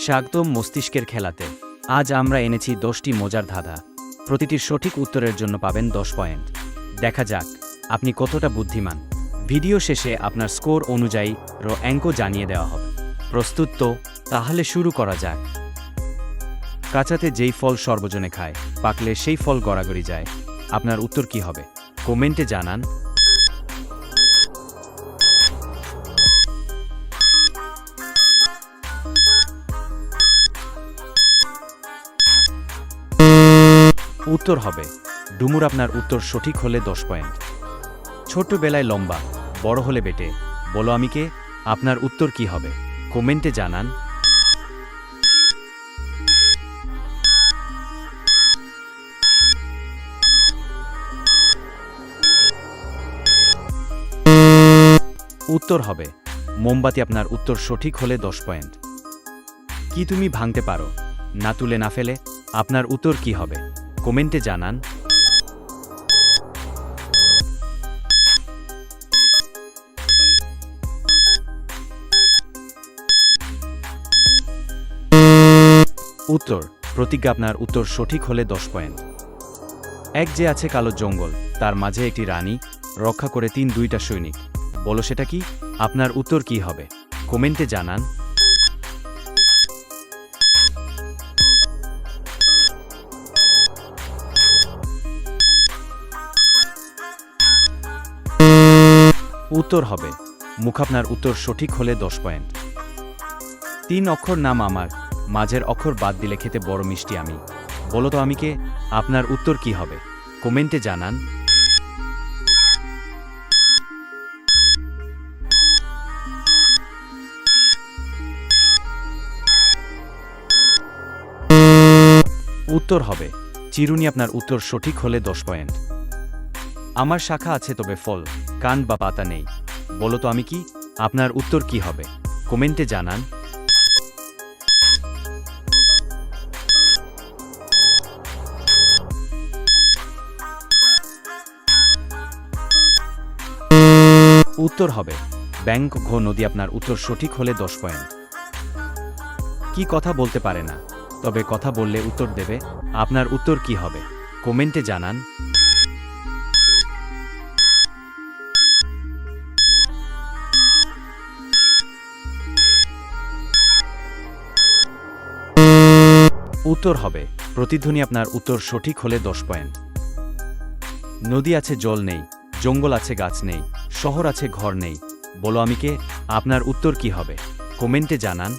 স্বাগতম মস্তিষ্কের খেলাতে। আজ আমরা এনেছি 10টি মজার ধাঁধা। প্রতিটির সঠিক উত্তরের জন্য পাবেন 10 পয়েন্ট। দেখা যাক আপনি কতটা বুদ্ধিমান। ভিডিও শেষে আপনার স্কোর অনুযায়ী অঙ্ক জানিয়ে দেওয়া হবে। প্রস্তুত তো? তাহলে শুরু করা যাক। কাঁচাতে যেই ফল সর্বজনে খায়, পাকলে সেই ফল গড়াগড়ি যায়। আপনার উত্তর কি হবে? কমেন্টে জানান। উত্তর হবে ডুমুর। আপনার উত্তর সঠিক হলে 10 পয়েন্ট। ছোটবেলায় লম্বা, বড় হলে বেটে, বলো আমি কে? আপনার উত্তর কি হবে? কমেন্টে জানান। উত্তর হবে মোমবাতি। আপনার উত্তর সঠিক হলে 10 পয়েন্ট। কি তুমি ভাঙতে পারো, না তুলে না ফেলে? আপনার উত্তর কি হবে? কমেন্টে জানান। উত্তর প্রতিজ্ঞা। আপনার উত্তর সঠিক হলে 10 পয়েন্ট। এক যে আছে কালো জঙ্গল, তার মাঝে একটি রানী, রক্ষা করে 2টা সৈনিক, বলো সেটা কি? আপনার উত্তর কি হবে? কমেন্টে জানান। উত্তর হবে মুখ। আপনার উত্তর সঠিক হলে 10 পয়েন্ট। 3 অক্ষর নাম আমার, মাঝের অক্ষর বাদ দিলে খেতে বড় মিষ্টি আমি, বলো তো আমি কে? আপনার উত্তর কি হবে? কমেন্টে জানান। উত্তর হবে চিরুনি। আপনার উত্তর সঠিক হলে 10 পয়েন্ট। আমার শাখা আছে তবে ফল, কান বা পাতা নেই, বলো তো আমি কি? আপনার উত্তর কি হবে? কমেন্টে জানান। উত্তর হবে ব্যাংক ঘ নদী। আপনার উত্তর সঠিক হলে 10 পয়েন্ট। কি কথা বলতে পারে না, তবে কথা বললে উত্তর দেবে? আপনার উত্তর কি হবে? কমেন্টে জানান। উত্তর হবে প্রতিধ্বনি। আপনার উত্তর সঠিক হলে 10 পয়েন্ট। নদী আছে জল নেই, জঙ্গল আছে গাছ নেই, শহর আছে ঘর নেই, বলো আমি কে? আপনার উত্তর কি হবে? কমেন্টে জানান।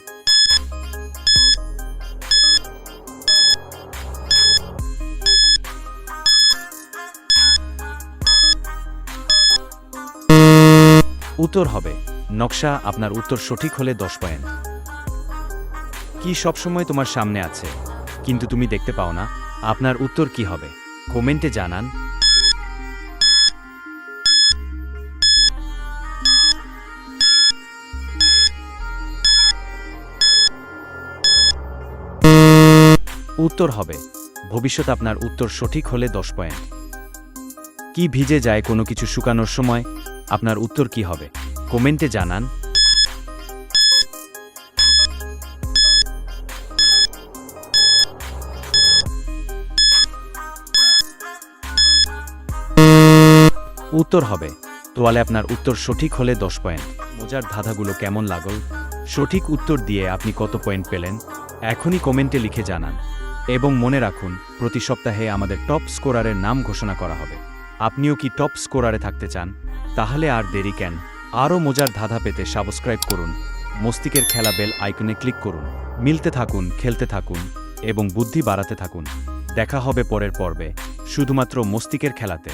উত্তর হবে নকশা। আপনার উত্তর সঠিক হলে 10 পয়েন্ট। কি সবসময় তোমার সামনে আছে, কিন্তু তুমি দেখতে পাও না? আপনার উত্তর কি হবে? কমেন্টে জানান। উত্তর হবে ভবিষ্যৎ। আপনার উত্তর সঠিক হলে 10 পয়েন্ট। কি ভিজে যায় কোনো কিছু শুকানোর সময়? আপনার উত্তর কি হবে? কমেন্টে জানান। উত্তর হবে তোয়ালে। আপনার উত্তর সঠিক হলে 10 পয়েন্ট। মজার ধাঁধাগুলো কেমন লাগল? সঠিক উত্তর দিয়ে আপনি কত পয়েন্ট পেলেন? এখনই কমেন্টে লিখে জানান। এবং মনে রাখুন, প্রতি সপ্তাহে আমাদের টপ স্কোরারের নাম ঘোষণা করা হবে। আপনিও কি টপ স্কোরারে থাকতে চান? তাহলে আর দেরি কেন? আরও মজার ধাঁধা পেতে সাবস্ক্রাইব করুন, মস্তিষ্কের খেলা বেল আইকনে ক্লিক করুন। মিলতে থাকুন, খেলতে থাকুন এবং বুদ্ধি বাড়াতে থাকুন। দেখা হবে পরের পর্বে, শুধুমাত্র মস্তিষ্কের খেলাতে।